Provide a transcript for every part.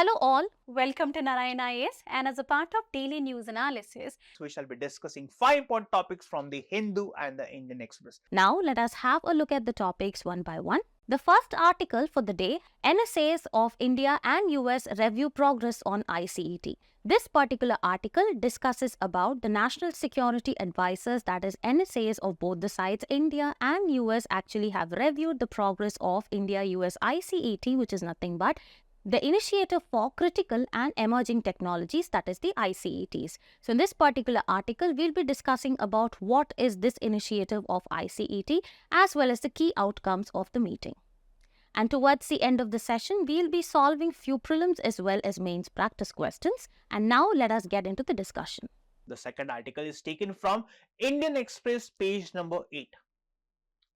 Hello all, welcome to Narayana IAS, and as a part of daily news analysis, we shall be discussing 5 important topics from the Hindu and the Indian Express. Now let us have a look at the topics one by one. The first article for the day, NSAs of India and US review progress on ICET. This particular article discusses about the national security advisors, that is NSAs of both the sides. India and US actually have reviewed the progress of India-US ICET, which is nothing but the Initiative for Critical and Emerging Technologies, that is the ICETs. So in this particular article, we'll be discussing about what is this initiative of ICET as well as the key outcomes of the meeting. And towards the end of the session, we'll be solving few prelims as well as mains practice questions. And now let us get into the discussion. The second article is taken from Indian Express, page number 8.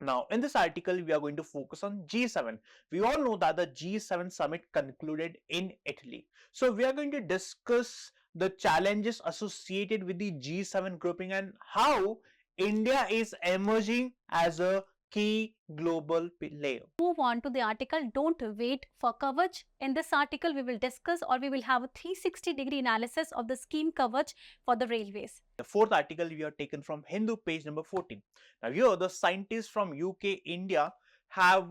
Now, in this article, we are going to focus on G7. We all know that the G7 summit concluded in Italy. So, we are going to discuss the challenges associated with the G7 grouping and how India is emerging as a key global player. Move on to the article. Don't wait for coverage. In this article, we will discuss or we will have a 360-degree analysis of the scheme coverage for the railways. The fourth article we are taken from Hindu, page number 14. Now here the scientists from UK, India have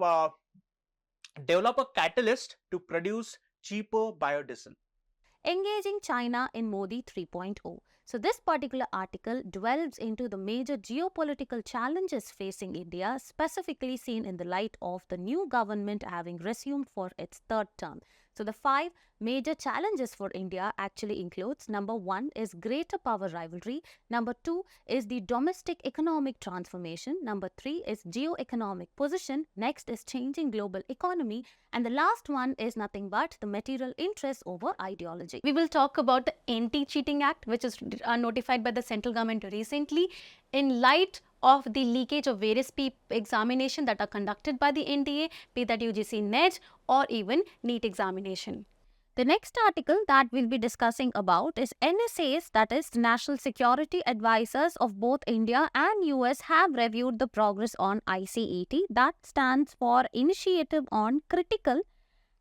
developed a catalyst to produce cheaper biodiesel. Engaging China in Modi 3.0. So this particular article delves into the major geopolitical challenges facing India, specifically seen in the light of the new government having resumed for its third term. So the 5 major challenges for India actually includes: number 1 is greater power rivalry, number 2 is the domestic economic transformation, number 3 is geo-economic position, next is changing global economy, and the last one is nothing but the material interest over ideology. We will talk about the Anti-Cheating Act, which is notified by the central government recently in light of the leakage of various examinations that are conducted by the NDA, be that UGC NET or even NEET examination. The next article that we'll be discussing about is NSAs, that is National Security Advisors of both India and US have reviewed the progress on ICET, that stands for Initiative on Critical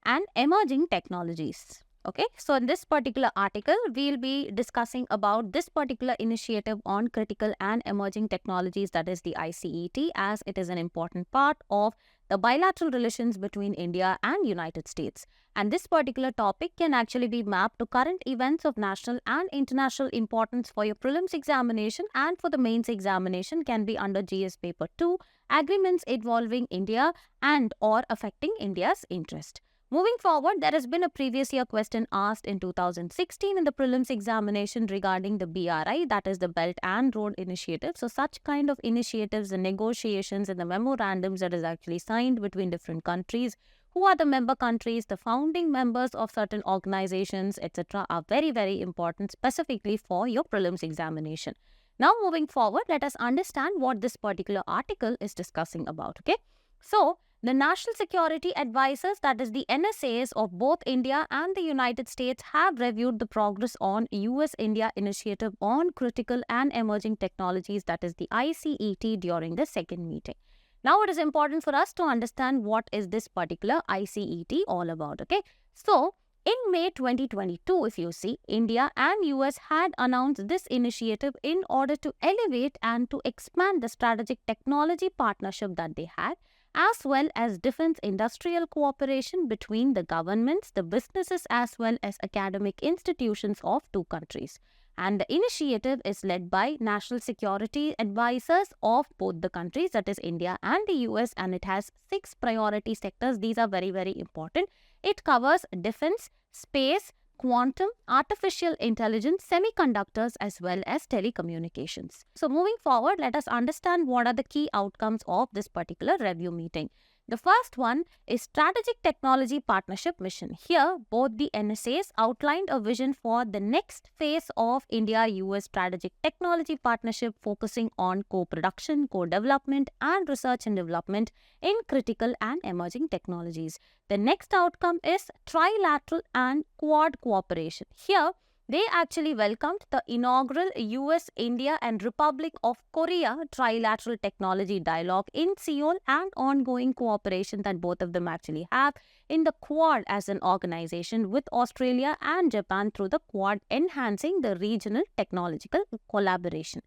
and Emerging Technologies. Okay, so in this particular article, we'll be discussing about this particular initiative on critical and emerging technologies, that is the ICET, as it is an important part of the bilateral relations between India and United States. And this particular topic can actually be mapped to current events of national and international importance for your prelims examination, and for the mains examination can be under GS paper 2, agreements involving India and or affecting India's interest. Moving forward, there has been a previous year question asked in 2016 in the prelims examination regarding the BRI, that is the Belt and Road Initiative. So such kind of initiatives, the negotiations and the memorandums that is actually signed between different countries, who are the member countries, the founding members of certain organizations, etc. are very, very important specifically for your prelims examination. Now moving forward, let us understand what this particular article is discussing about. Okay, so the National Security Advisors, that is the NSAs of both India and the United States, have reviewed the progress on US-India Initiative on Critical and Emerging Technologies, that is the ICET, during the second meeting. Now it is important for us to understand what is this particular ICET all about. Okay, so in May 2022, if you see, India and US had announced this initiative in order to elevate and to expand the strategic technology partnership that they had, as well as defense industrial cooperation between the governments, the businesses, as well as academic institutions of two countries. And the initiative is led by national security advisors of both the countries, that is India and the US, and it has 6 priority sectors. These are very, very important. It covers defense, space, quantum, artificial intelligence, semiconductors, as well as telecommunications. So moving forward, let us understand what are the key outcomes of this particular review meeting. The first one is Strategic Technology Partnership Mission. Here, both the NSAs outlined a vision for the next phase of India-US Strategic Technology Partnership, focusing on co-production, co-development, and research and development in critical and emerging technologies. The next outcome is Trilateral and Quad Cooperation. Here, They actually welcomed the inaugural US, India and Republic of Korea trilateral technology dialogue in Seoul and ongoing cooperation that both of them actually have in the Quad as an organization with Australia and Japan through the Quad, enhancing the regional technological collaboration.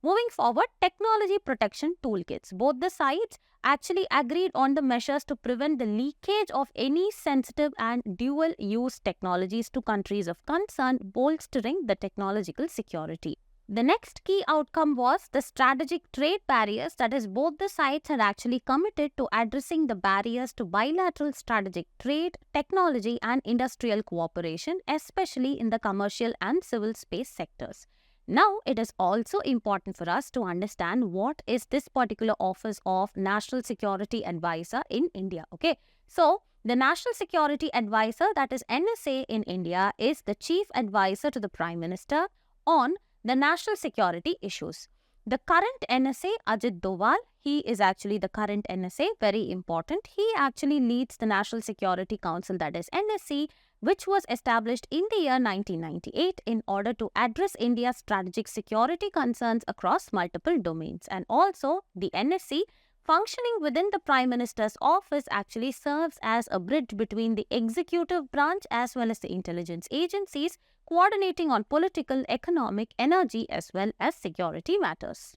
Moving forward, technology protection toolkits. Both the sides actually agreed on the measures to prevent the leakage of any sensitive and dual-use technologies to countries of concern, bolstering the technological security. The next key outcome was the strategic trade barriers, that is, both the sides had actually committed to addressing the barriers to bilateral strategic trade, technology and industrial cooperation, especially in the commercial and civil space sectors. Now, it is also important for us to understand what is this particular office of National Security Advisor in India. Okay, so the National Security Advisor, that is NSA in India, is the chief advisor to the Prime Minister on the national security issues. The current NSA, Ajit Doval, he is actually the current NSA, very important. He actually leads the National Security Council, that is NSC, which was established in the year 1998 in order to address India's strategic security concerns across multiple domains. And also, the NSC, functioning within the Prime Minister's office, actually serves as a bridge between the executive branch as well as the intelligence agencies, coordinating on political, economic, energy as well as security matters.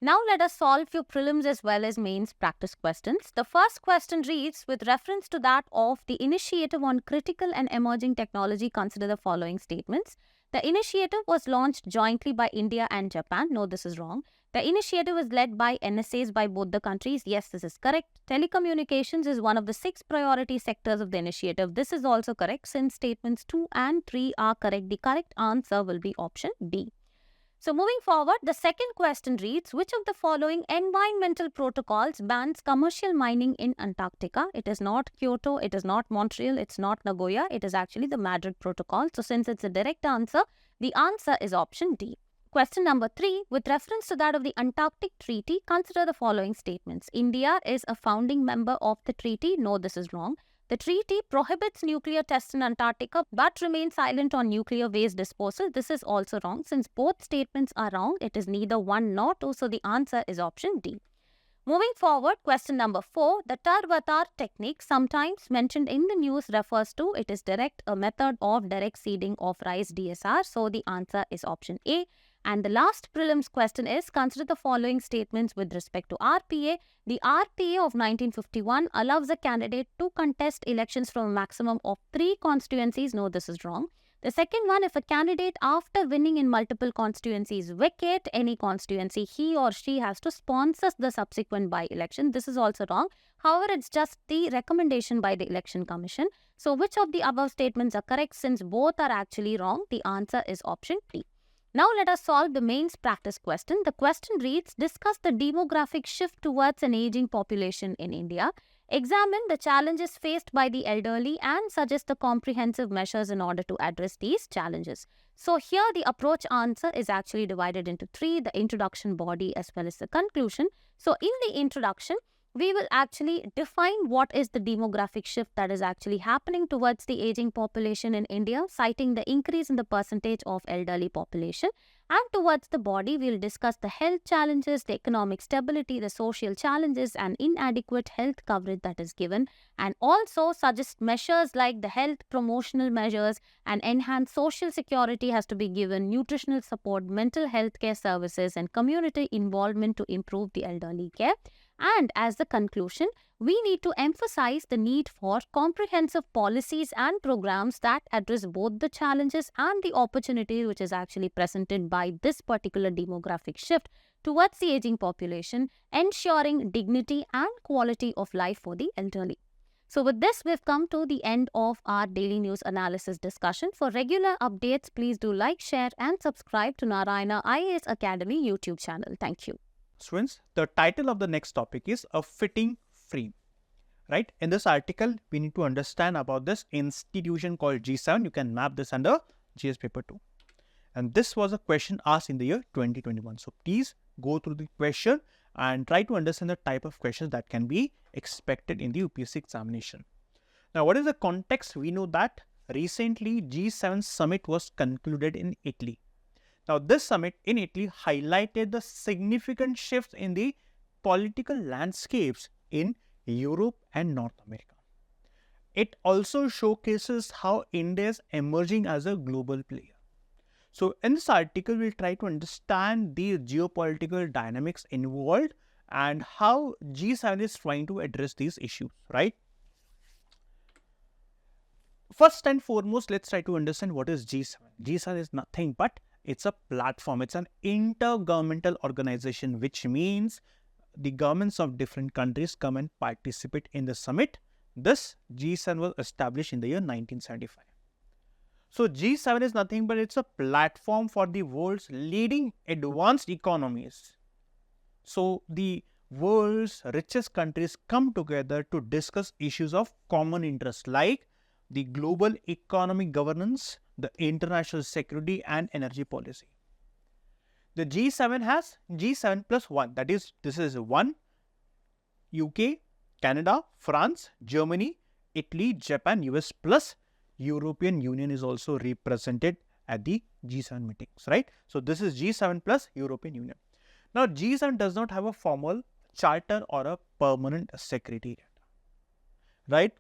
Now let us solve few prelims as well as mains practice questions. The first question reads, with reference to that of the initiative on critical and emerging technology, consider the following statements. The initiative was launched jointly by India and Japan. No, this is wrong. The initiative is led by NSAs by both the countries. Yes, this is correct. Telecommunications is one of the 6 priority sectors of the initiative. This is also correct since statements 2 and 3 are correct. The correct answer will be option B. So moving forward, the second question reads, which of the following environmental protocols bans commercial mining in Antarctica? It is not Kyoto, it is not Montreal, it's not Nagoya, it is actually the Madrid Protocol. So since it's a direct answer, the answer is option D. Question number 3, with reference to that of the Antarctic Treaty, consider the following statements. India is a founding member of the treaty. No, this is wrong. The treaty prohibits nuclear tests in Antarctica but remains silent on nuclear waste disposal. This is also wrong. Since both statements are wrong, it is neither 1 nor 2. So the answer is option D. Moving forward, question number 4, the Tarvatar technique, sometimes mentioned in the news, refers to, it is a method of direct seeding of rice, DSR. So the answer is option A. And the last prelims question is, consider the following statements with respect to RPA. The RPA of 1951 allows a candidate to contest elections from a maximum of 3 constituencies. No, this is wrong. The second one, if a candidate after winning in multiple constituencies vacate any constituency, he or she has to sponsor the subsequent by-election. This is also wrong. However, it's just the recommendation by the Election Commission. So which of the above statements are correct? Since both are actually wrong, the answer is option D. Now let us solve the mains practice question. The question reads, discuss the demographic shift towards an aging population in India. Examine the challenges faced by the elderly and suggest the comprehensive measures in order to address these challenges. So here the approach answer is actually divided into 3, the introduction, body as well as the conclusion. So in the introduction, we will actually define what is the demographic shift that is actually happening towards the aging population in India, citing the increase in the percentage of elderly population. And towards the body, we will discuss the health challenges, the economic stability, the social challenges and inadequate health coverage that is given, and also suggest measures like the health promotional measures and enhanced social security has to be given, nutritional support, mental health care services and community involvement to improve the elderly care. And as the conclusion, we need to emphasize the need for comprehensive policies and programs that address both the challenges and the opportunities which is actually presented by this particular demographic shift towards the aging population, ensuring dignity and quality of life for the elderly. So with this, we've come to the end of our daily news analysis discussion. For regular updates, please do like, share and subscribe to Narayana IAS Academy YouTube channel. Thank you. Students, the title of the next topic is a fitting frame. Right? In this article, we need to understand about this institution called G7. You can map this under GS paper 2. And this was a question asked in the year 2021. So please go through the question and try to understand the type of questions that can be expected in the UPSC examination. Now, what is the context? We know that recently G7 summit was concluded in Italy. Now, this summit in Italy highlighted the significant shifts in the political landscapes in Europe and North America. It also showcases how India is emerging as a global player. So, in this article, we'll try to understand the geopolitical dynamics involved and how G7 is trying to address these issues, right? First and foremost, let's try to understand what is G7. G7 is nothing but it's a platform. It's an intergovernmental organization, which means the governments of different countries come and participate in the summit. This G7 was established in the year 1975. So G7 is nothing but it's a platform for the world's leading advanced economies. So the world's richest countries come together to discuss issues of common interest like the global economic governance, the international security and energy policy. The G7 has G7 plus 1, that is, this is 1, UK, Canada, France, Germany, Italy, Japan, US plus European Union is also represented at the G7 meetings, right? So this is G7 plus European Union. Now G7 does not have a formal charter or a permanent secretariat, right?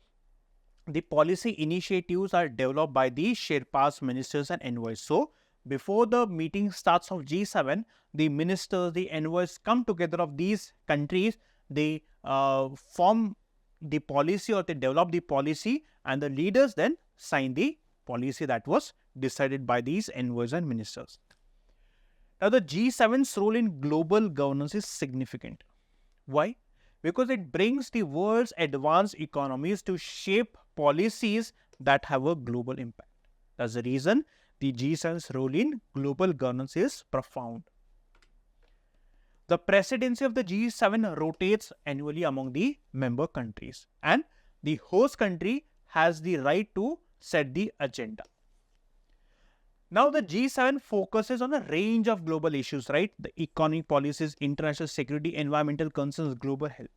The policy initiatives are developed by the Sherpas, ministers and envoys. So before the meeting starts of G7, the ministers, the envoys come together of these countries, they form the policy or they develop the policy and the leaders then sign the policy that was decided by these envoys and ministers. Now the G7's role in global governance is significant. Why? Because it brings the world's advanced economies to shape policies that have a global impact. That's the reason the G7's role in global governance is profound. The presidency of the G7 rotates annually among the member countries, and the host country has the right to set the agenda. Now, the G7 focuses on a range of global issues, right? The economic policies, international security, environmental concerns, global health.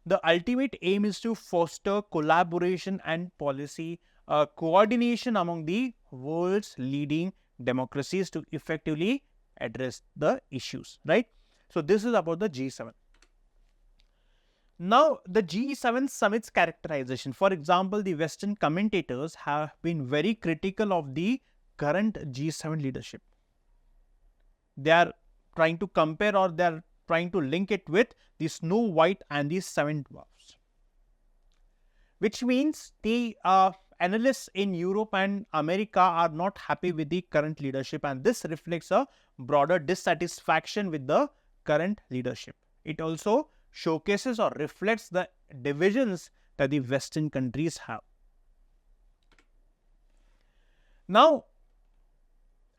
The ultimate aim is to foster collaboration and policy coordination among the world's leading democracies to effectively address the issues, right? So this is about the G7. Now, the G7 summit's characterization. For example, the Western commentators have been very critical of the current G7 leadership. They are trying to compare or they are trying to link it with the Snow White and the Seven Dwarfs, which means the analysts in Europe and America are not happy with the current leadership, and this reflects a broader dissatisfaction with the current leadership. It also showcases or reflects the divisions that the Western countries have. Now,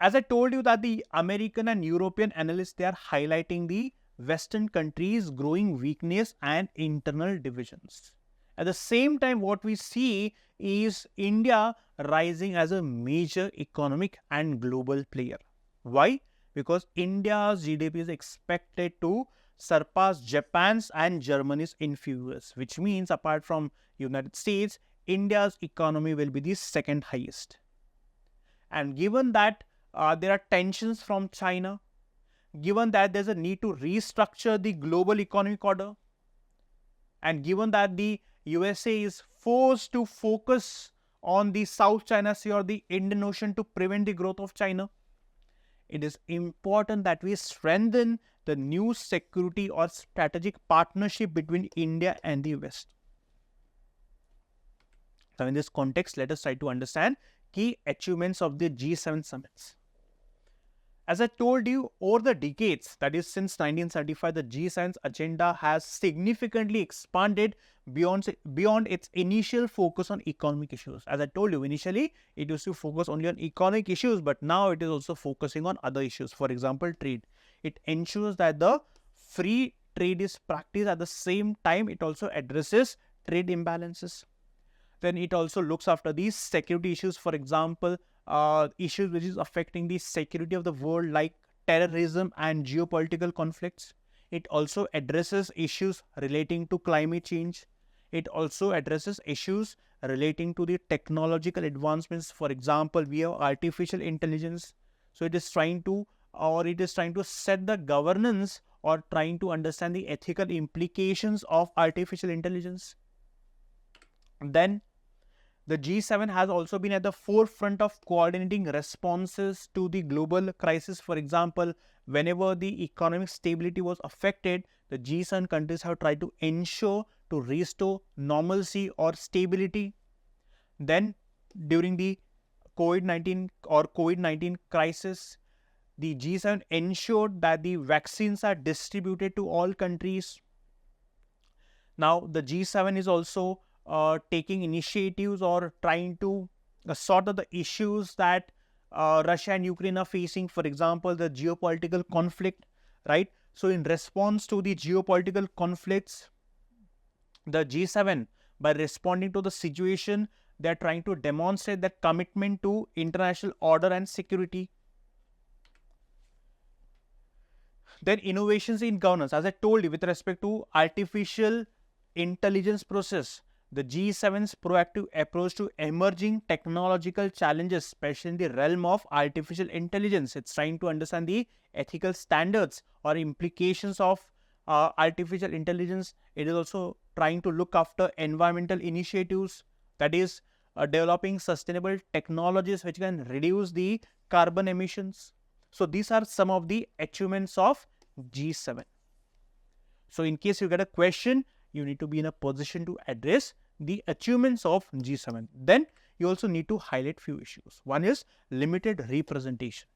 as I told you that the American and European analysts, they are highlighting the Western countries' growing weakness and internal divisions. At the same time, what we see is India rising as a major economic and global player. Why? Because India's GDP is expected to surpass Japan's and Germany's in few years, which means apart from United States, India's economy will be the second highest. And given that there are tensions from China, given that there's a need to restructure the global economic order, and given that the USA is forced to focus on the South China Sea or the Indian Ocean to prevent the growth of China, it is important that we strengthen the new security or strategic partnership between India and the West. So in this context, let us try to understand key achievements of the G7 summits. As I told you, over the decades, that is since 1975, the G7's agenda has significantly expanded beyond its initial focus on economic issues. As I told you, initially it used to focus only on economic issues, but now it is also focusing on other issues. For example, trade. It ensures that the free trade is practiced. At the same time, it also addresses trade imbalances. Then it also looks after these security issues. For example, issues which is affecting the security of the world like terrorism and geopolitical conflicts. It also addresses issues relating to climate change. It also addresses issues relating to the technological advancements. For example, we have artificial intelligence. So it is trying to set the governance or trying to understand the ethical implications of artificial intelligence. Then the G7 has also been at the forefront of coordinating responses to the global crisis. For example, whenever the economic stability was affected, the G7 countries have tried to ensure to restore normalcy or stability. Then during the COVID-19 crisis, the G7 ensured that the vaccines are distributed to all countries. Now, the G7 is also taking initiatives or trying to sort out the issues that Russia and Ukraine are facing. For example, the geopolitical conflict, right? So, in response to the geopolitical conflicts, the G7, by responding to the situation, they are trying to demonstrate that commitment to international order and security. Then innovations in governance, as I told you, with respect to artificial intelligence process, the G7's proactive approach to emerging technological challenges, especially in the realm of artificial intelligence. It's trying to understand the ethical standards or implications of artificial intelligence. It is also trying to look after environmental initiatives, that is, developing sustainable technologies which can reduce the carbon emissions. So these are some of the achievements of G7. So in case you get a question, you need to be in a position to address the achievements of G7. Then you also need to highlight few issues. One is limited representation.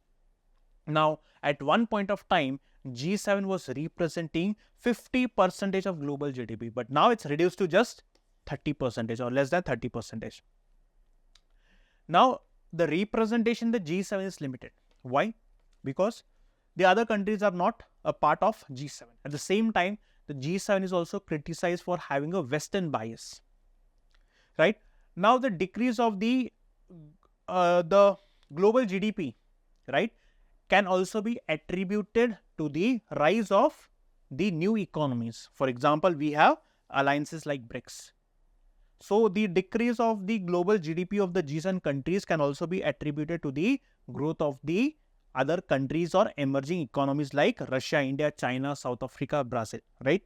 Now, at one point of time, G7 was representing 50% of global GDP, but now it's reduced to just 30% or less than 30%. Now, the representation in the G7 is limited. Why? Because the other countries are not a part of G7. At the same time, the G7 is also criticized for having a Western bias. Right? Now, the decrease of the global GDP, right, can also be attributed to the rise of the new economies. For example, we have alliances like BRICS. So, the decrease of the global GDP of the G7 countries can also be attributed to the growth of the other countries or emerging economies like Russia, India, China, South Africa, Brazil, right?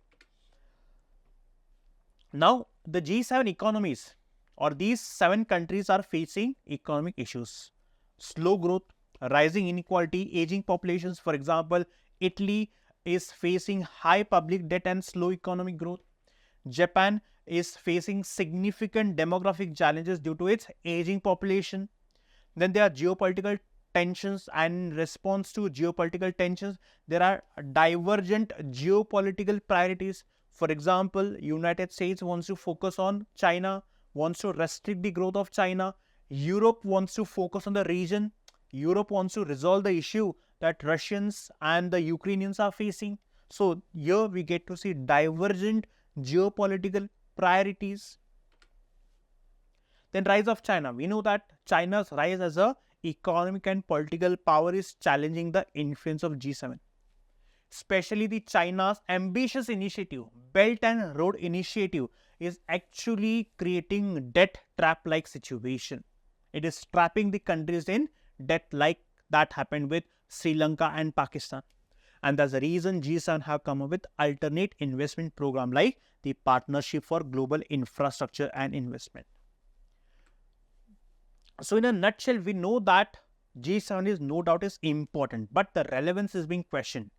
Now, the G7 economies or these 7 countries are facing economic issues. Slow growth, rising inequality, aging populations. For example, Italy is facing high public debt and slow economic growth. Japan is facing significant demographic challenges due to its aging population. Then there are geopolitical tensions, and in response to geopolitical tensions, there are divergent geopolitical priorities. For example, United States wants to focus on China, wants to restrict the growth of China. Europe wants to focus on the region. Europe wants to resolve the issue that Russians and the Ukrainians are facing. So here we get to see divergent geopolitical priorities. Then rise of China. We know that China's rise as a economic and political power is challenging the influence of G7. Especially the China's ambitious initiative, Belt and Road Initiative, is actually creating debt trap-like situation. It is trapping the countries in debt like that happened with Sri Lanka and Pakistan. And that's the reason G7 have come up with alternate investment program like the Partnership for Global Infrastructure and Investment. So in a nutshell, we know that G7 is no doubt is important, but the relevance is being questioned.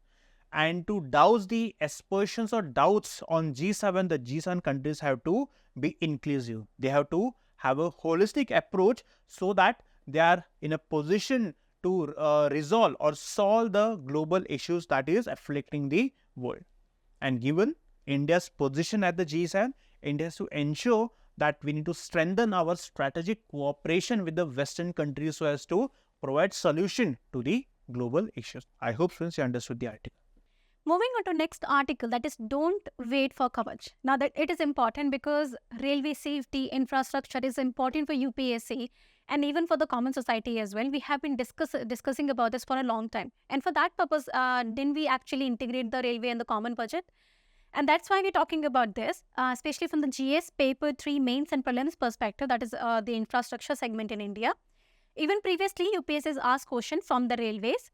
And to douse the aspersions or doubts on G7, the G7 countries have to be inclusive. They have to have a holistic approach so that they are in a position to resolve or solve the global issues that is afflicting the world. And given India's position at the G7, India has to ensure that we need to strengthen our strategic cooperation with the Western countries so as to provide solution to the global issues. I hope students you understood the article. Moving on to next article, that is don't wait for coverage. Now that it is important because railway safety infrastructure is important for UPSC and even for the common society as well. We have been discussing about this for a long time, and for that purpose, didn't we actually integrate the railway and the common budget? And that's why we're talking about this, especially from the GS Paper 3 Mains and Prelims perspective, that is the infrastructure segment in India. Even previously, UPSC has asked questions from the railways,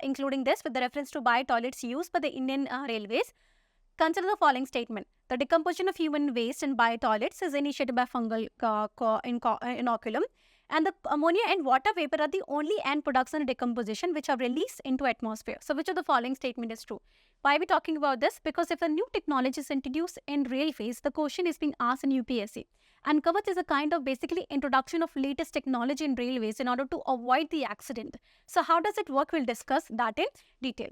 including this with the reference to bio-toilets used by the Indian railways. Consider the following statement. The decomposition of human waste in bio-toilets is initiated by fungal inoculum, and the ammonia and water vapor are the only end products in decomposition which are released into atmosphere. So which of the following statement is true? Why are we talking about this? Because if a new technology is introduced in railways, the question is being asked in UPSC. And Kavach is a kind of basically introduction of latest technology in railways in order to avoid the accident. So how does it work? We'll discuss that in detail.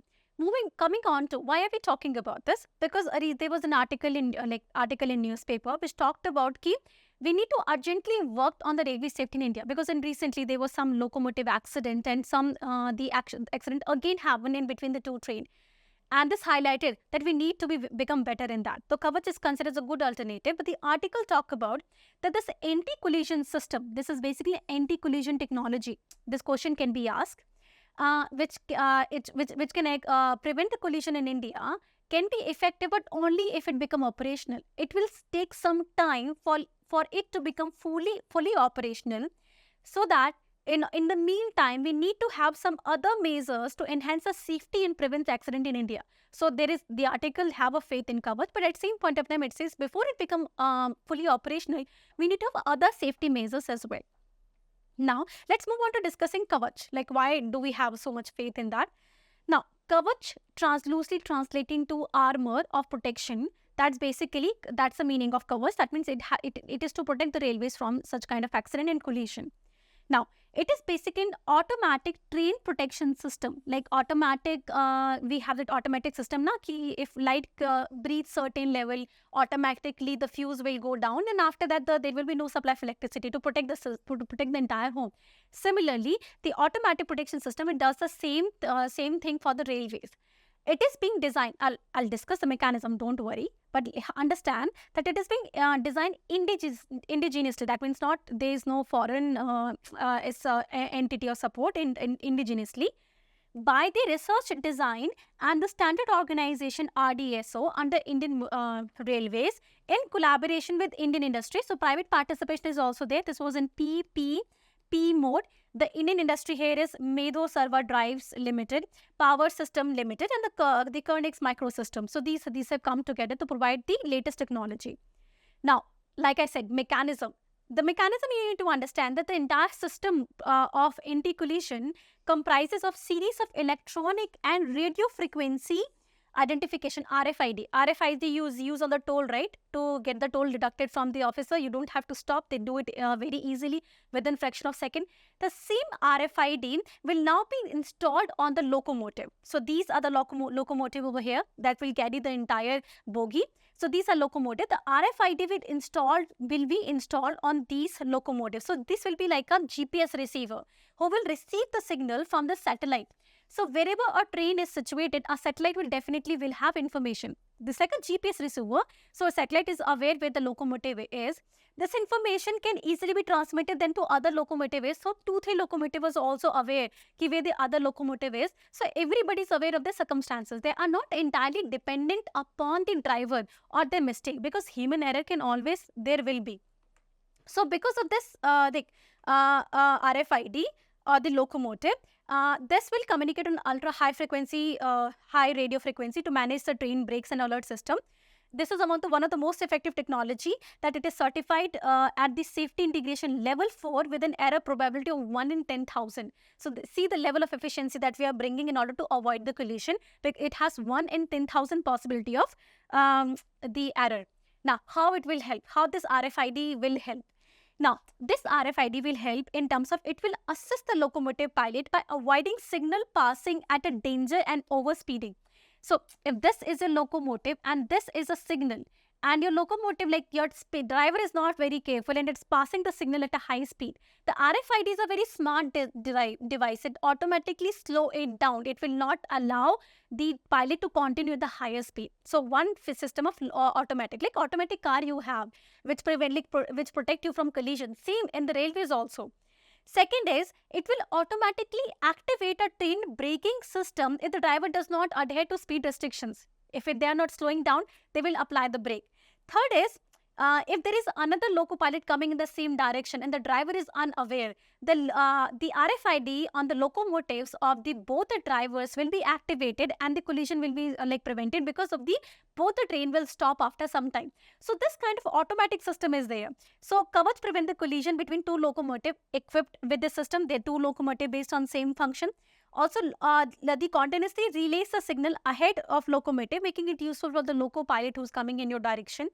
Coming on to why are we talking about this? Because there was an article in newspaper which talked about ki we need to urgently work on the railway safety in India, because recently there was some locomotive accident and the accident again happened in between the two trains. And this highlighted that we need to become better in that. So Kavach is considered as a good alternative, but the article talk about that this anti-collision system, this is basically anti-collision technology. This question can be asked, which can prevent the collision in India, can be effective, but only if it become operational. It will take some time for it to become fully operational, so that in the meantime, we need to have some other measures to enhance the safety and prevent accident in India. So the article have a faith in Kavach, but at the same point of time, it says before it become fully operational, we need to have other safety measures as well. Now, let's move on to discussing Kavach. Like, why do we have so much faith in that? Now, Kavach loosely translating to armor of protection. That's the meaning of Kavach. That means it is to protect the railways from such kind of accident and collision. Now, it is basically an automatic train protection system. Like automatic, we have that automatic system na ki if light breathes certain level, automatically the fuse will go down, and after that there will be no supply of electricity to protect the entire home. Similarly, the automatic protection system, it does the same thing for the railways. It is being designed, I'll discuss the mechanism, don't worry, but understand that it is being designed indigenously. That means there is no foreign entity or support indigenously by the research design and the standard organization RDSO under Indian Railways in collaboration with Indian industry. So private participation is also there. This was in PPP mode. The Indian industry here is Medo Server Drives Limited, Power System Limited, and the Kernex Microsystem. So these have come together to provide the latest technology. Now, like I said, mechanism. The mechanism, you need to understand that the entire system of anti-collision comprises of series of electronic and radio frequency identification, RFID. RFID use on the toll, right? To get the toll deducted from the officer. You don't have to stop. They do it very easily within fraction of second. The same RFID will now be installed on the locomotive. So these are the locomotive over here that will carry the entire bogie. So these are locomotive. The RFID will be installed on these locomotives. So this will be like a GPS receiver who will receive the signal from the satellite. So wherever a train is situated, a satellite will have information. The second GPS receiver, so a satellite is aware where the locomotive is. This information can easily be transmitted then to other locomotives. So 2-3 locomotives are also aware where the other locomotive is. So everybody is aware of the circumstances. They are not entirely dependent upon the driver or their mistake, because human error there will be. So because of this, the RFID or the locomotive, this will communicate on ultra high frequency, high radio frequency to manage the train brakes and alert system. This is one of the most effective technology that it is certified at the safety integration level 4 with an error probability of 1 in 10,000. So see the level of efficiency that we are bringing in order to avoid the collision. It has 1 in 10,000 possibility of the error. Now, how it will help? How this RFID will help? Now, this RFID will help in terms of it will assist the locomotive pilot by avoiding signal passing at a danger and overspeeding. So, if this is a locomotive and this is a signal, and your locomotive, like your driver is not very careful and it's passing the signal at a high speed, the RFID is a very smart device. It automatically slow it down. It will not allow the pilot to continue at the higher speed. So one system of automatic, like automatic car you have, which protect you from collision. Same in the railways also. Second is, it will automatically activate a train braking system if the driver does not adhere to speed restrictions. They are not slowing down, they will apply the brake. Third is, if there is another loco pilot coming in the same direction and the driver is unaware, the RFID on the locomotives of the both the drivers will be activated and the collision will be prevented, because of the both the train will stop after some time. So this kind of automatic system is there. So Kavach prevent the collision between two locomotive equipped with the system. They're two locomotive based on same function. Also, the continuously relays the signal ahead of locomotive, making it useful for the loco pilot who's coming in your direction.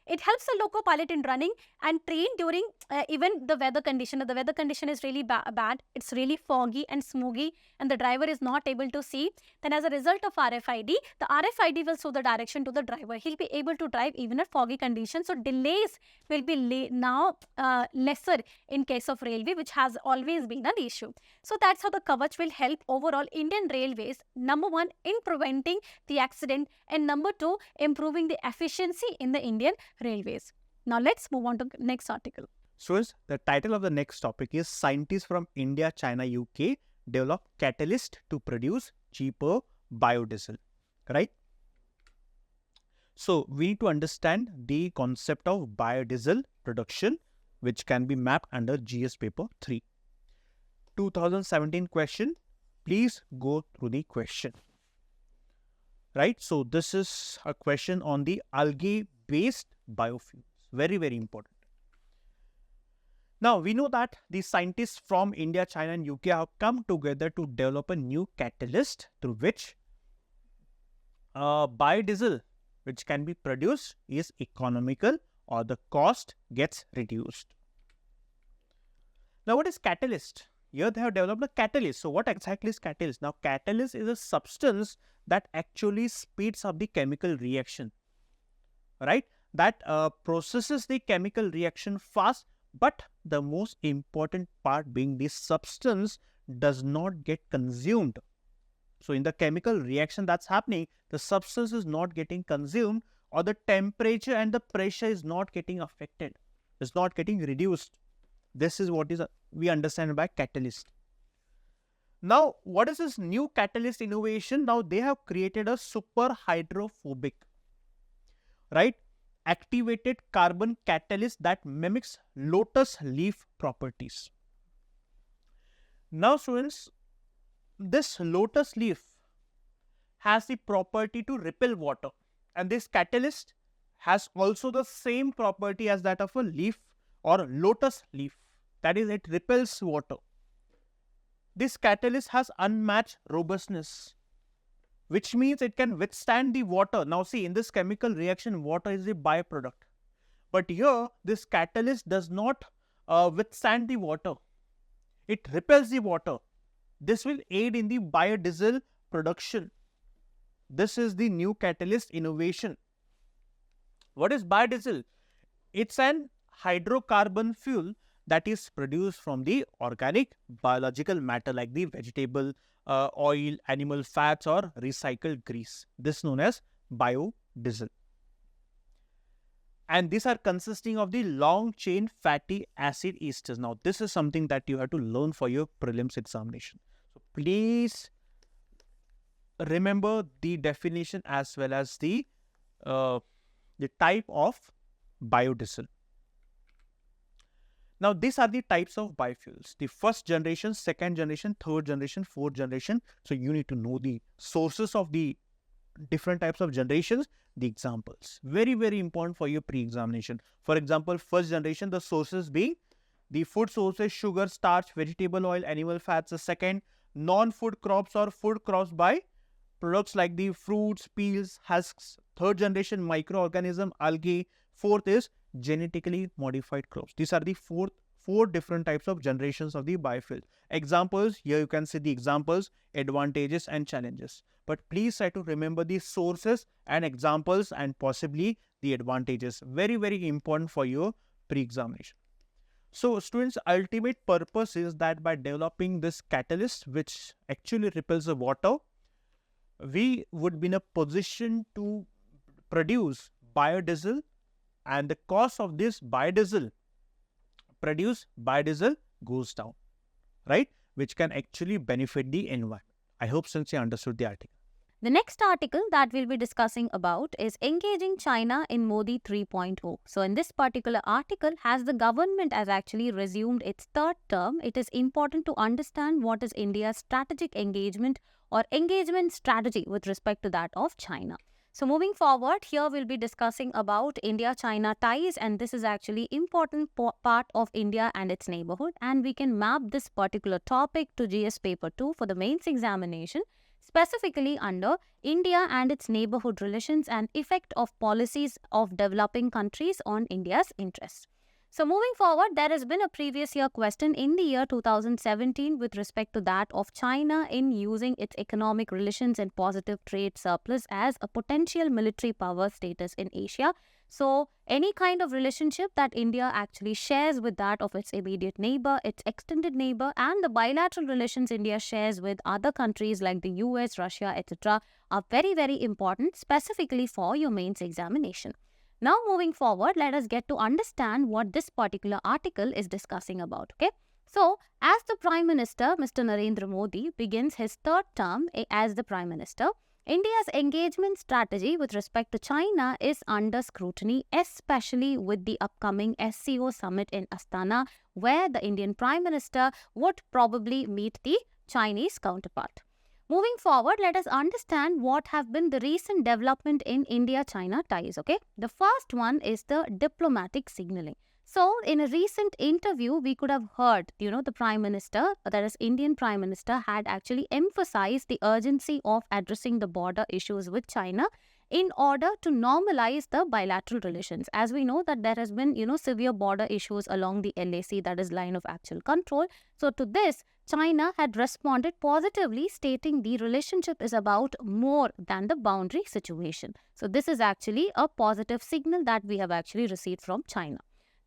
It helps the loco pilot in running and train during even the weather condition. The weather condition is really bad. It's really foggy and smoggy and the driver is not able to see. Then as a result of RFID, the RFID will show the direction to the driver. He'll be able to drive even at foggy conditions. So delays will be now lesser in case of railway, which has always been an issue. So that's how the Kavach will help overall Indian Railways, number one, in preventing the accident, and number two, improving the efficiency in the Indian Railways. Now let's move on to the next article. Students, the title of the next topic is Scientists from India, China, UK develop catalyst to produce cheaper biodiesel. Right? So we need to understand the concept of biodiesel production, which can be mapped under GS paper 3. 2017 question. Please go through the question. Right? So this is a question on the algae-based biofuels. Very, very important. Now, we know that the scientists from India, China and UK have come together to develop a new catalyst through which biodiesel, which can be produced, is economical or the cost gets reduced. Now, what is catalyst? Here they have developed a catalyst. So, what exactly is catalyst? Now, catalyst is a substance that actually speeds up the chemical reaction, right? That processes the chemical reaction fast, but the most important part being the substance does not get consumed. So, in the chemical reaction that's happening, the substance is not getting consumed, or the temperature and the pressure is not getting affected, is not getting reduced. This is what is we understand by catalyst. Now, what is this new catalyst innovation? Now, they have created a super hydrophobic, right, activated carbon catalyst that mimics lotus leaf properties. Now, students, this lotus leaf has the property to repel water, and this catalyst has also the same property as that of a leaf or lotus leaf. That is, it repels water. This catalyst has unmatched robustness, which means it can withstand the water. Now see, in this chemical reaction, water is a byproduct. But here, this catalyst does not withstand the water. It repels the water. This will aid in the biodiesel production. This is the new catalyst innovation. What is biodiesel? It's an hydrocarbon fuel that is produced from the organic biological matter like the vegetable, oil, animal fats or recycled grease. This is known as biodiesel. And these are consisting of the long chain fatty acid esters. Now, this is something that you have to learn for your prelims examination. So, please remember the definition as well as the type of biodiesel. Now, these are the types of biofuels. The first generation, second generation, third generation, fourth generation. So, you need to know the sources of the different types of generations, the examples. Very, very important for your pre-examination. For example, first generation, the sources being the food sources, sugar, starch, vegetable oil, animal fats. The second, non-food crops or food crops by products like the fruits, peels, husks. Third generation, microorganism, algae. Fourth is genetically modified crops. These are the four different types of generations of the biofuel. Examples, here you can see the examples, advantages and challenges. But please try to remember the sources and examples and possibly the advantages. Very, very important for your pre-examination. So, students, ultimate purpose is that by developing this catalyst, which actually repels the water, we would be in a position to produce biodiesel, and the cost of this biodiesel, goes down, right? Which can actually benefit the environment. I hope since you understood the article. The next article that we'll be discussing about is Engaging China in Modi 3.0. So in this particular article, as the government has actually resumed its third term, it is important to understand what is India's strategic engagement or engagement strategy with respect to that of China. So moving forward, here we'll be discussing about India-China ties, and this is actually important part of India and its neighborhood, and we can map this particular topic to GS paper 2 for the mains examination, specifically under India and its neighborhood relations and effect of policies of developing countries on India's interests. So moving forward, there has been a previous year question in the year 2017 with respect to that of China in using its economic relations and positive trade surplus as a potential military power status in Asia. So any kind of relationship that India actually shares with that of its immediate neighbor, its extended neighbor, and the bilateral relations India shares with other countries like the US, Russia, etc. are very, very important specifically for your mains examination. Now moving forward, let us get to understand what this particular article is discussing about. Okay. So, as the Prime Minister, Mr. Narendra Modi, begins his third term as the Prime Minister, India's engagement strategy with respect to China is under scrutiny, especially with the upcoming SCO summit in Astana, where the Indian Prime Minister would probably meet the Chinese counterpart. Moving forward, let us understand what have been the recent development in India-China ties, okay? The first one is the diplomatic signaling. So, in a recent interview, we could have heard, the Prime Minister, that is Indian Prime Minister, had actually emphasized the urgency of addressing the border issues with China in order to normalize the bilateral relations. As we know that there has been, severe border issues along the LAC, that is line of actual control. So, to this, China had responded positively, stating the relationship is about more than the boundary situation. So, this is actually a positive signal that we have actually received from China.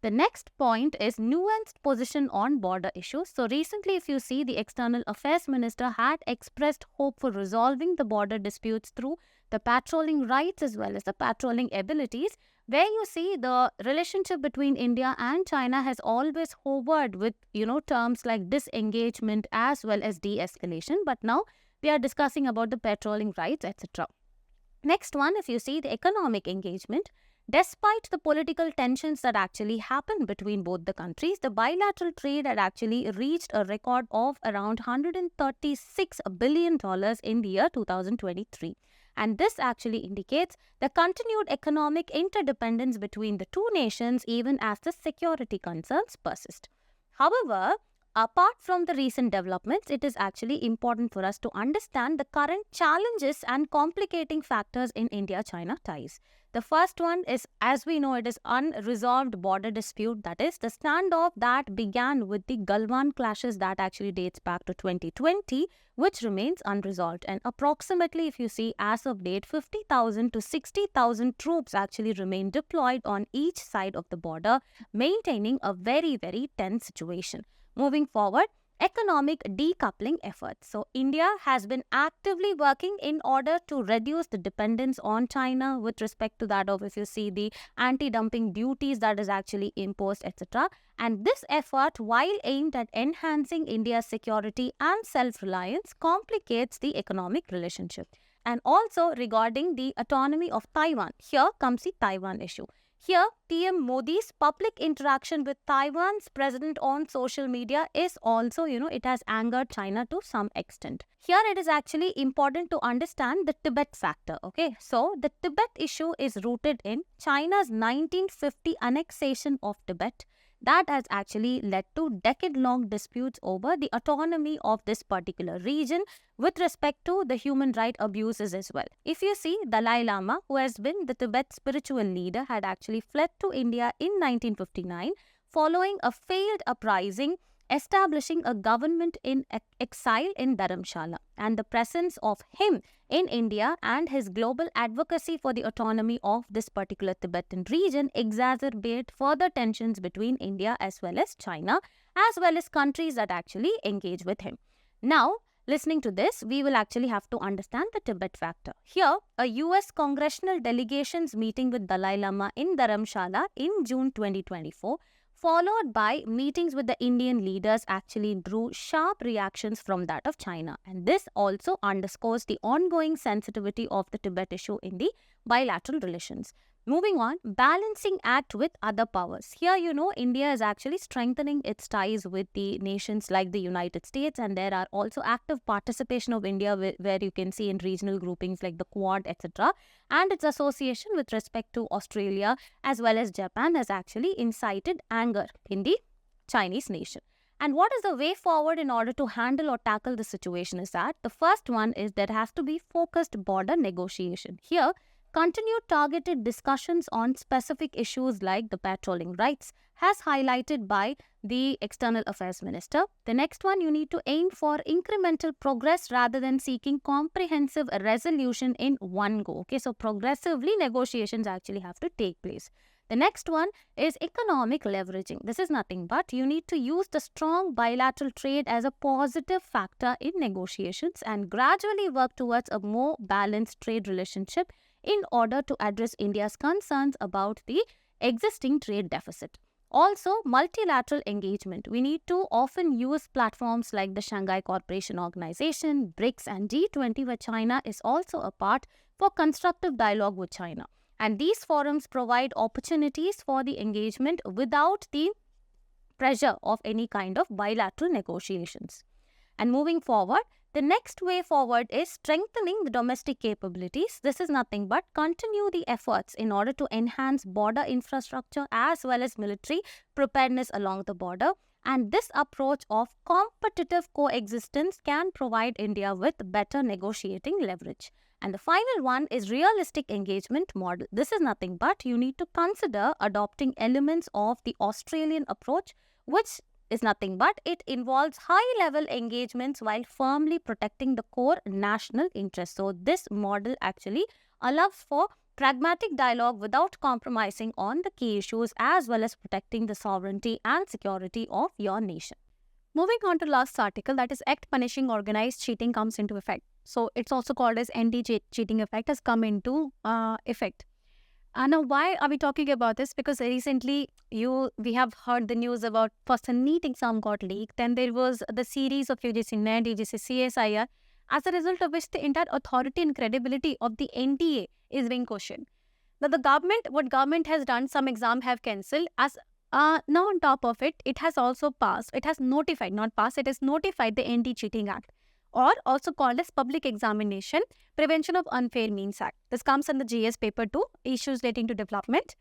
The next point is nuanced position on border issues. So, recently, if you see, the External Affairs Minister had expressed hope for resolving the border disputes through the patrolling rights as well as the patrolling abilities, where you see the relationship between India and China has always hovered with, terms like disengagement as well as de-escalation. But now we are discussing about the patrolling rights, etc. Next one, if you see the economic engagement, despite the political tensions that actually happened between both the countries, the bilateral trade had actually reached a record of around $136 billion in the year 2023. And this actually indicates the continued economic interdependence between the two nations even as the security concerns persist. However, apart from the recent developments, it is actually important for us to understand the current challenges and complicating factors in India-China ties. The first one is, as we know, it is unresolved border dispute, that is the standoff that began with the Galwan clashes that actually dates back to 2020, which remains unresolved. And approximately, if you see, as of date, 50,000 to 60,000 troops actually remain deployed on each side of the border, maintaining a very, very tense situation. Moving forward, economic decoupling efforts. So, India has been actively working in order to reduce the dependence on China with respect to that of, if you see, the anti-dumping duties that is actually imposed, etc. And this effort, while aimed at enhancing India's security and self-reliance, complicates the economic relationship. And also regarding the autonomy of Taiwan, here comes the Taiwan issue. Here, PM Modi's public interaction with Taiwan's president on social media is also, it has angered China to some extent. Here, it is actually important to understand the Tibet factor, okay? So, the Tibet issue is rooted in China's 1950 annexation of Tibet. That has actually led to decade-long disputes over the autonomy of this particular region with respect to the human right abuses as well. If you see, Dalai Lama, who has been the Tibet spiritual leader, had actually fled to India in 1959 following a failed uprising, establishing a government in exile in Dharamshala. And the presence of him in India and his global advocacy for the autonomy of this particular Tibetan region exacerbate further tensions between India as well as China, as well as countries that actually engage with him. Now, listening to this, we will actually have to understand the Tibet factor. Here, a US congressional delegation's meeting with Dalai Lama in Dharamshala in June 2024 followed by meetings with the Indian leaders actually drew sharp reactions from that of China. And this also underscores the ongoing sensitivity of the Tibet issue in the bilateral relations. Moving on, balancing act with other powers. Here, India is actually strengthening its ties with the nations like the United States, and there are also active participation of India where you can see in regional groupings like the Quad, etc. And its association with respect to Australia as well as Japan has actually incited anger in the Chinese nation. And what is the way forward in order to handle or tackle the situation is that the first one is there has to be focused border negotiation. Here, continued targeted discussions on specific issues like the patrolling rights has highlighted by the External Affairs Minister. The next one, you need to aim for incremental progress rather than seeking comprehensive resolution in one go. Okay, so progressively negotiations actually have to take place. The next one is economic leveraging. This is nothing but you need to use the strong bilateral trade as a positive factor in negotiations and gradually work towards a more balanced trade relationship in order to address India's concerns about the existing trade deficit. Also, multilateral engagement. We need to often use platforms like the Shanghai Cooperation Organization, BRICS and G20 where China is also a part for constructive dialogue with China. And these forums provide opportunities for the engagement without the pressure of any kind of bilateral negotiations. And moving forward, the next way forward is strengthening the domestic capabilities. This is nothing but continue the efforts in order to enhance border infrastructure as well as military preparedness along the border. And this approach of competitive coexistence can provide India with better negotiating leverage. And the final one is realistic engagement model. This is nothing but you need to consider adopting elements of the Australian approach, which is nothing but it involves high-level engagements while firmly protecting the core national interest. So this model actually allows for pragmatic dialogue without compromising on the key issues as well as protecting the sovereignty and security of your nation. Moving on to last article, that is Act Punishing Organized Cheating comes into effect. So it's also called as anti-cheating effect has come into effect. Now, why are we talking about this? Because recently we have heard the news about first a NEET exam got leaked, then there was the series of UGC NET, UGC CSIR, as a result of which the entire authority and credibility of the NTA is being questioned. Now, what government has done, some exam have cancelled. As now on top of it, it has also passed. It has notified, not passed. It has notified the Anti-Cheating Act, or also called as Public Examination Prevention of Unfair Means Act. This comes in the GS paper 2, issues relating to development.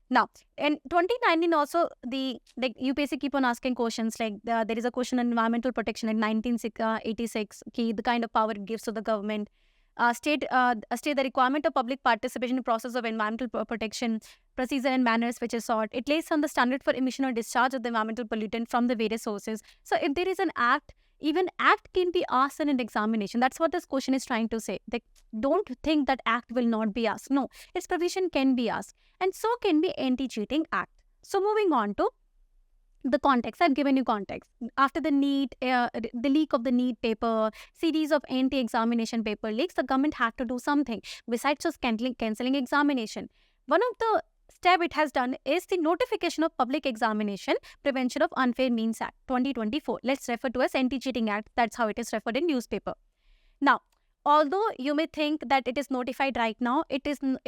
Now, in 2019 also, the UPSC keep on asking questions like there is a question on environmental protection in 1986, the kind of power it gives to the government. State the requirement of public participation in process of environmental protection, procedure and manners which is sought. It lays on the standard for emission or discharge of the environmental pollutant from the various sources. So if there is an act, even act can be asked in an examination. That's what this question is trying to say. They don't think that act will not be asked. No, its provision can be asked. And so can be Anti-Cheating Act. So moving on to the context. I've given you context. After the NEET, the leak of the NEET paper, series of anti-examination paper leaks, the government had to do something besides just cancelling examination. One of the step it has done is the notification of Public Examination Prevention of Unfair Means Act 2024. Let's refer to as Anti-Cheating Act. That's how it is referred in newspaper. Now, although you may think that it is notified right now, it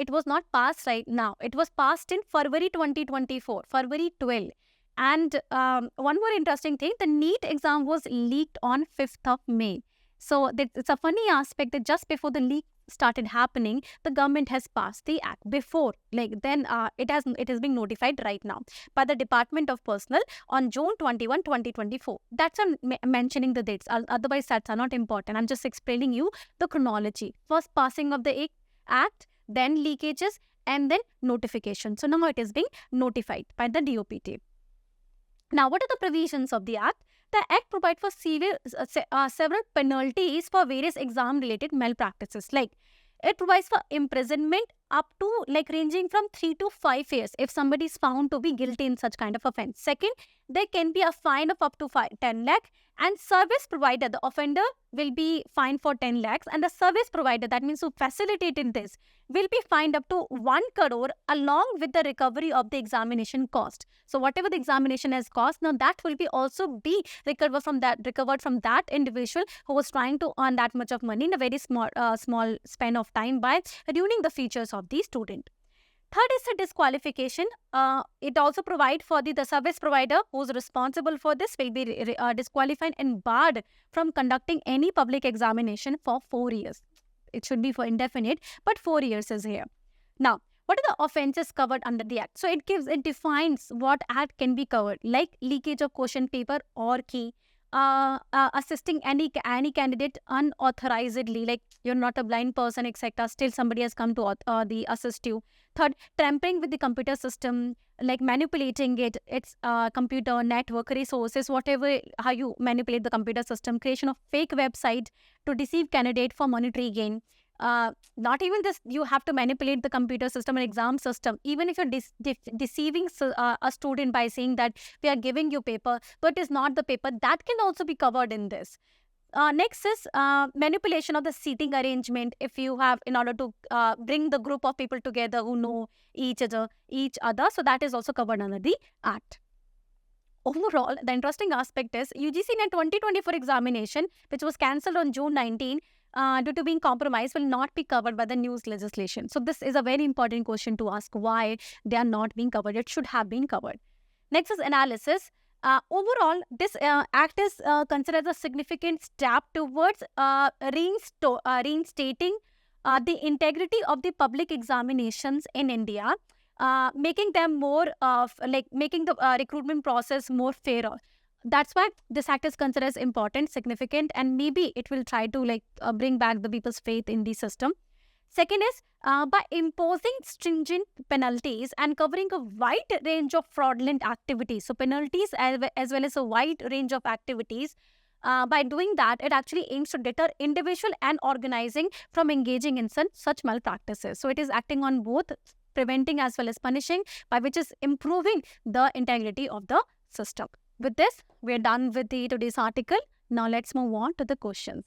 was not passed right now. It was passed in February 2024, February 12. And one more interesting thing, the NEET exam was leaked on 5th of May. So it's a funny aspect that just before the leak started happening, the government has passed the act before. It is being notified right now by the Department of Personnel on June 21, 2024. That's mentioning the dates. Otherwise, that's not important. I'm just explaining you the chronology. First passing of the act, then leakages, and then notification. So now it is being notified by the DOPT. Now, what are the provisions of the Act? The Act provides for several penalties for various exam-related malpractices. Like, it provides for imprisonment up to like ranging from 3 to 5 years if somebody is found to be guilty in such kind of offense. Second, there can be a fine of up to 10 lakh, and service provider, the offender will be fined for 10 lakhs, and the service provider, that means who facilitated this, will be fined up to 1 crore along with the recovery of the examination cost. So whatever the examination has cost, now that will be also be recovered from that individual who was trying to earn that much of money in a very small span of time by ruining the features of the student. Third is the disqualification. It also provides for the service provider who is responsible for this will be disqualified and barred from conducting any public examination for 4 years. It should be for indefinite, but 4 years is here. Now, what are the offences covered under the Act? So it defines what Act can be covered, like leakage of question paper or key, assisting any candidate unauthorizedly, like you're not a blind person, etc. Still somebody has come to assist you. Third, tampering with the computer system, like manipulating its computer network resources, whatever how you manipulate the computer system, creation of fake website to deceive candidate for monetary gain. Not even this, you have to manipulate the computer system and exam system. Even if you're deceiving a student by saying that we are giving you paper, but it is not the paper, that can also be covered in this. Next is manipulation of the seating arrangement. If you have, in order to bring the group of people together who know each other, so that is also covered under the Act. Overall, the interesting aspect is UGC NET 2024 examination, which was cancelled on June 19, due to being compromised, will not be covered by the news legislation. So this is a very important question to ask, why they are not being covered. It should have been covered. Next is analysis. Overall, this Act is considered a significant step towards reinstating the integrity of the public examinations in India, making them more making the recruitment process more fairer. That's why this Act is considered as important, significant, and maybe it will try to bring back the people's faith in the system. Second is by imposing stringent penalties and covering a wide range of fraudulent activities. So penalties as well as a wide range of activities. By doing that, it actually aims to deter individual and organizing from engaging in such malpractices. So it is acting on both preventing as well as punishing, by which is improving the integrity of the system. With this, we are done with today's article. Now let's move on to the questions.